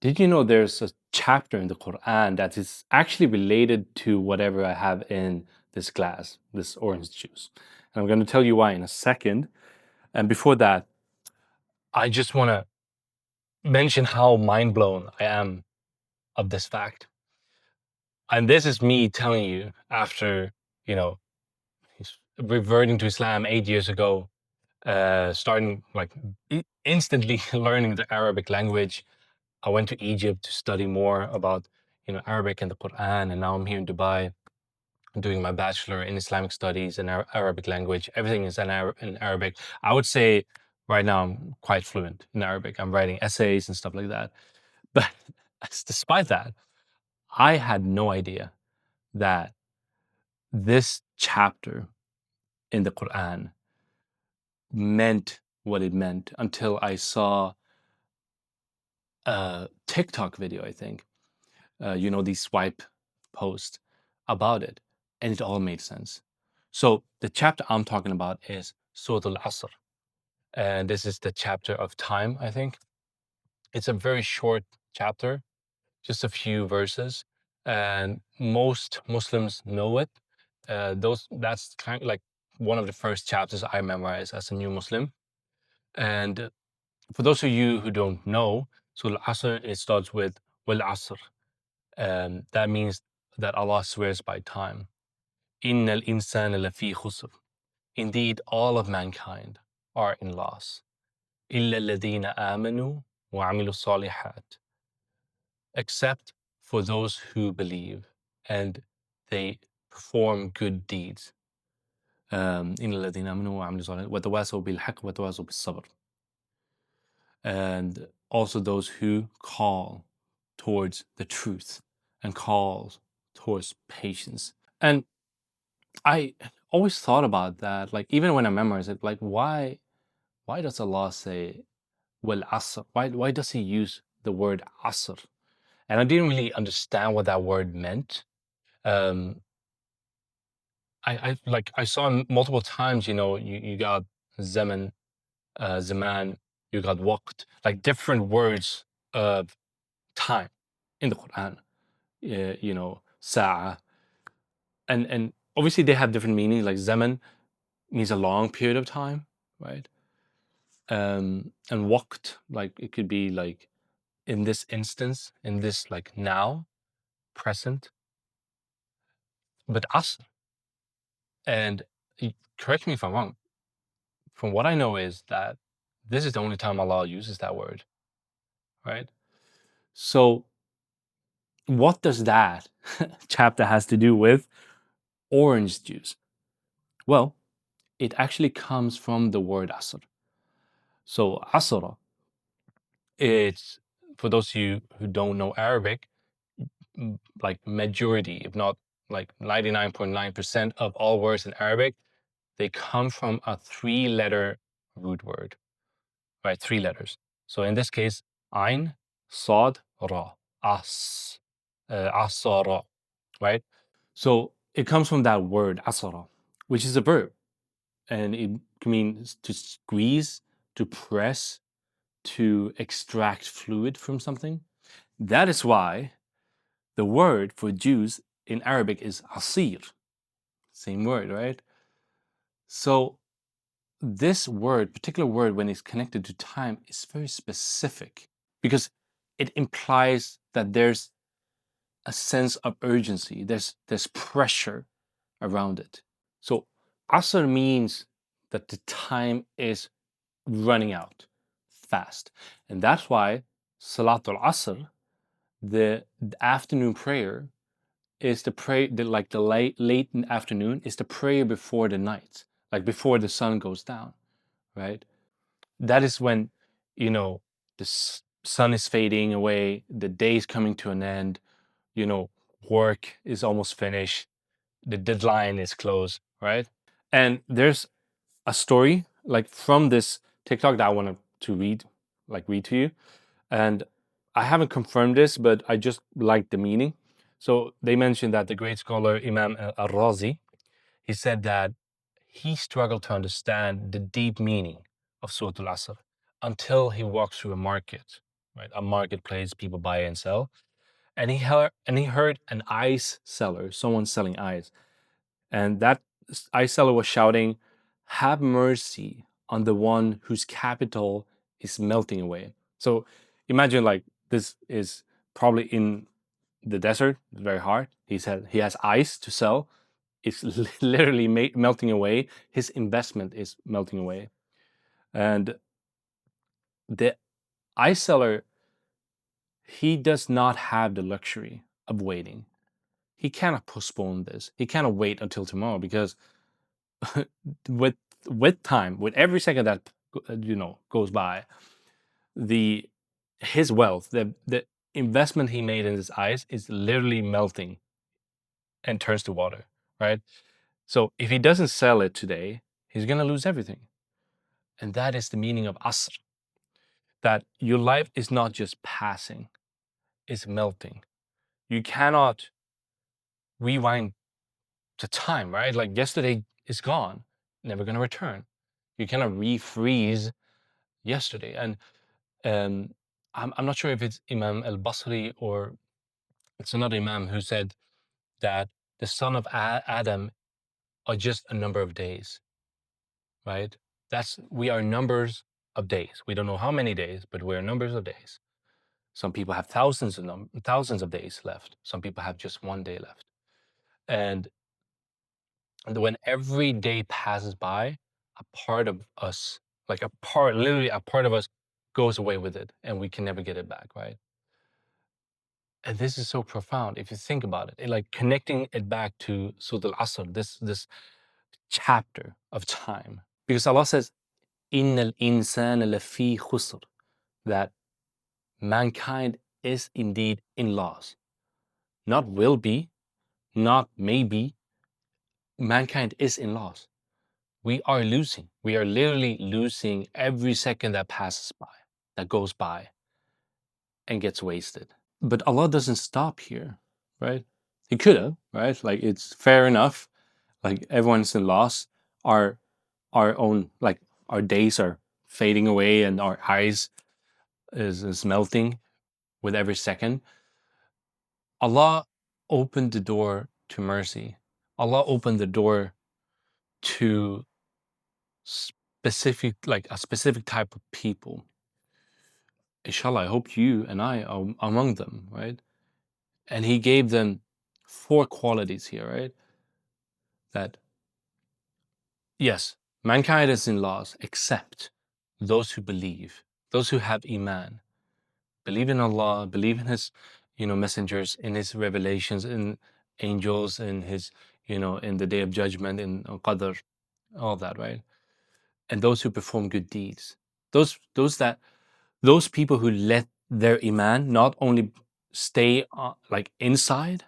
Did you know there's a chapter in the Quran that is actually related to whatever I have in this glass, this orange juice? And I'm going to tell you why in a second. And before that, I just want to mention how mind blown I am of this fact. And this is me telling you after, you know, reverting to Islam 8 years ago, starting like instantly learning the Arabic language. I went to Egypt to study more about, Arabic and the Quran, and now I'm here in Dubai doing my bachelor in Islamic studies and Arabic language. Everything is in Arabic. I would say right now I'm quite fluent in Arabic. I'm writing essays and stuff like that. But despite that, I had no idea that this chapter in the Quran meant what it meant until I saw a TikTok video, I think. These swipe posts about it, and it all made sense. So the chapter I'm talking about is Surah Al-Asr, and this is the chapter of time, I think. It's a very short chapter, just a few verses, and most Muslims know it. That's kind of like one of the first chapters I memorized as a new Muslim. And for those of you who don't know, Surah Al-Asr, it starts with Wal Asr. That means that Allah swears by time. Innal insana lafi khusr. Indeed, all of mankind are in loss. Illa alladhina amanu wa amilu salihat. Except for those who believe and they perform good deeds. Inna alladhina amanu wa amilu salihat. Wa tawasaw bil haqq wa tawasaw bis sabr. And also those who call towards the truth and call towards patience. And I always thought about that, like even when I memorize it, like why does Allah say wal asr? Why does he use the word asr? And I didn't really understand what that word meant. Um, I saw multiple times, you got zaman, zaman, you got waqt, like different words of time in the Quran. Sa'a, and obviously they have different meanings. Like zaman means a long period of time, right? And waqt, like it could be like in this instance, in this like now, present. But asr, and correct me if I'm wrong, from what I know is that this is the only time Allah uses that word, right? So what does that chapter has to do with orange juice? Well, it actually comes from the word asr. So asra, it's, for those of you who don't know Arabic, like majority, if not like 99.9% of all words in Arabic, they come from a 3-letter root word, right? 3 letters. So in this case, Ain, Sad, Ra, Asara, right? So it comes from that word asara, which is a verb, and it means to squeeze, to press, to extract fluid from something. That is why the word for juice in Arabic is asir. Same word, right? So this word, particular word, when it's connected to time, is very specific because it implies that there's a sense of urgency. There's pressure around it. So asr means that the time is running out fast, and that's why Salatul Asr, the afternoon prayer, is the prayer, like the late afternoon, is the prayer before the night, like before the sun goes down, right? That is when, the sun is fading away, the day is coming to an end, work is almost finished, the deadline is close, right? And there's a story like from this TikTok that I wanted to read to you. And I haven't confirmed this, but I just like the meaning. So they mentioned that the great scholar Imam al-Razi, he said that he struggled to understand the deep meaning of Surah Al-Asr until he walked through a market. right? A marketplace, people buy and sell. And he heard an ice seller, someone selling ice, and that ice seller was shouting, "Have mercy on the one whose capital is melting away." So imagine like this is probably in the desert. It's very hard. He said he has ice to sell. It's literally melting away. His investment is melting away, and the ice seller, he does not have the luxury of waiting. He cannot postpone this. He cannot wait until tomorrow because with time, with every second that goes by, the his wealth, the investment he made in his eyes is literally melting and turns to water, right? So if he doesn't sell it today, he's gonna lose everything. And that is the meaning of asr. That your life is not just passing, it's melting. You cannot rewind the time, right? Like yesterday is gone, never gonna return. You cannot refreeze yesterday. And I'm not sure if it's Imam al-Basri or it's another Imam who said that the son of Adam are just a number of days, right? We are numbers of days. We don't know how many days, but we're numbers of days. Some people have thousands of days left. Some people have just one day left. And when every day passes by, a part of us, literally a part of us goes away with it, and we can never get it back, right? And this is so profound if you think about it. Like connecting it back to Surah Al-Asr, this chapter of time. Because Allah says, Innal insana lafi khusr, that mankind is indeed in loss. Not will be, not maybe. Mankind is in loss. We are losing. We are literally losing every second that passes by, that goes by and gets wasted. But Allah doesn't stop here, right? He could have, right? Like it's fair enough. Like everyone's in loss. Our own, like our days are fading away and our eyes is melting with every second. Allah opened the door to mercy. Allah opened the door to a specific type of people. Inshallah, I hope you and I are among them, right? And he gave them 4 qualities here, right? That yes, mankind is in loss except those who believe, those who have Iman, believe in Allah, believe in His, messengers, in His revelations, in angels, in His, in the Day of Judgment, in Qadr, all that, right? And those who perform good deeds, those people who let their Iman not only stay like inside,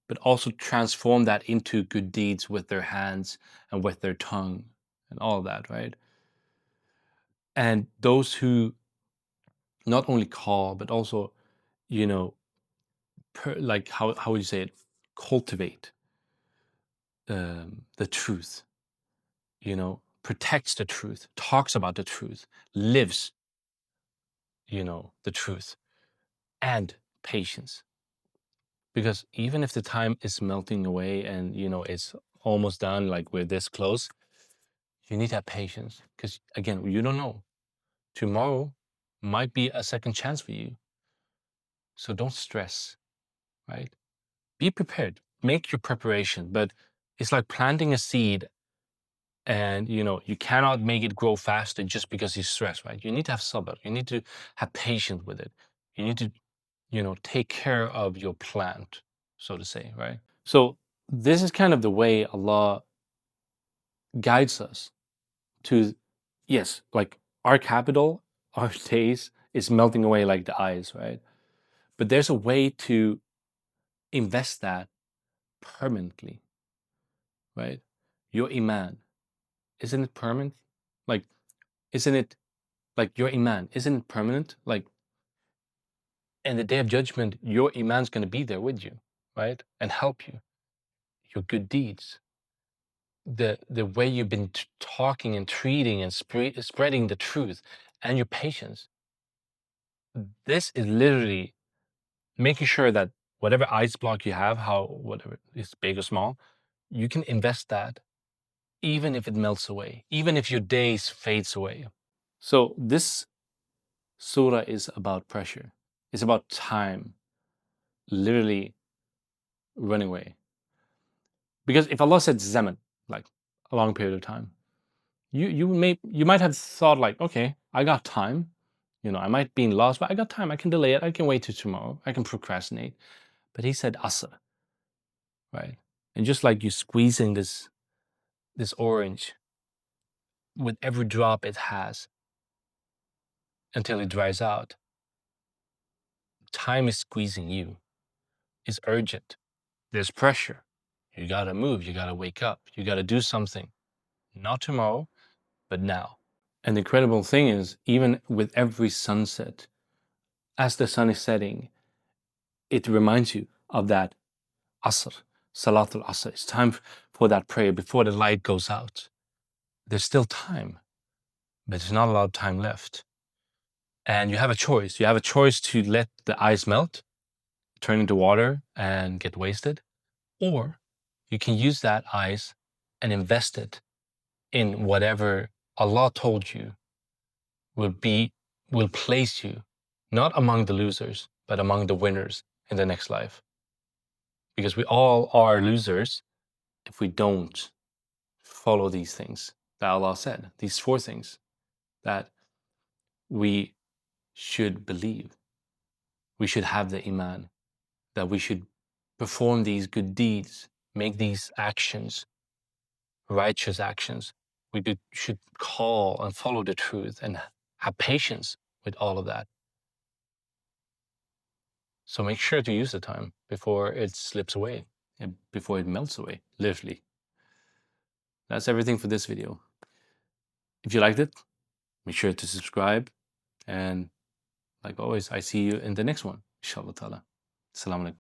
but also transform that into good deeds with their hands and with their tongue and all that, right? And those who not only call, but also, you know, like how would you say it? Cultivate the truth, protects the truth, talks about the truth, lives, the truth, and patience. Because even if the time is melting away and it's almost done, like we're this close, you need to have patience. Because again, you don't know. Tomorrow might be a second chance for you. So don't stress, right? Be prepared. Make your preparation. But it's like planting a seed and you cannot make it grow faster just because you stress, right? You need to have sabr. You need to have patience with it. You need to take care of your plant, so to say, right? So this is kind of the way Allah guides us to, yes, like our capital, our days is melting away like the ice, right? But there's a way to invest that permanently, right? Your Iman, isn't it permanent? Like, isn't it like your Iman, isn't it permanent? Like, in the Day of Judgment, your Iman's going to be there with you, right? And help you. Your good deeds, the way you've been talking and treating and spreading the truth, and your patience, This is literally making sure that whatever ice block you have, whatever is big or small, you can invest that even if it melts away, even if your days fades away. So this surah is about pressure. It's about time literally running away. Because if Allah said zaman, like a long period of time, you might have thought like, okay, I got time. I might be in loss, but I got time. I can delay it. I can wait till tomorrow. I can procrastinate. But he said asr, right? And just like you squeezing this orange with every drop it has until it dries out, time is squeezing you. It's urgent. There's pressure. You gotta move. You gotta wake up. You gotta do something. Not tomorrow, but now. And the incredible thing is, even with every sunset, as the sun is setting, it reminds you of that asr, salatul asr. It's time for that prayer before the light goes out. There's still time, but there's not a lot of time left. And you have a choice. You have a choice to let the ice melt, turn into water, and get wasted, or you can use that ice and invest it in whatever Allah told you will place you not among the losers, but among the winners in the next life. Because we all are losers if we don't follow these things that Allah said, these 4 things that we should believe. We should have the Iman, that we should perform these good deeds, make these actions, righteous actions. We should call and follow the truth and have patience with all of that. So make sure to use the time before it slips away and before it melts away, literally. That's everything for this video. If you liked it, make sure to subscribe. And like always, I see you in the next one. Inshallah ta'ala. Assalamu alaikum.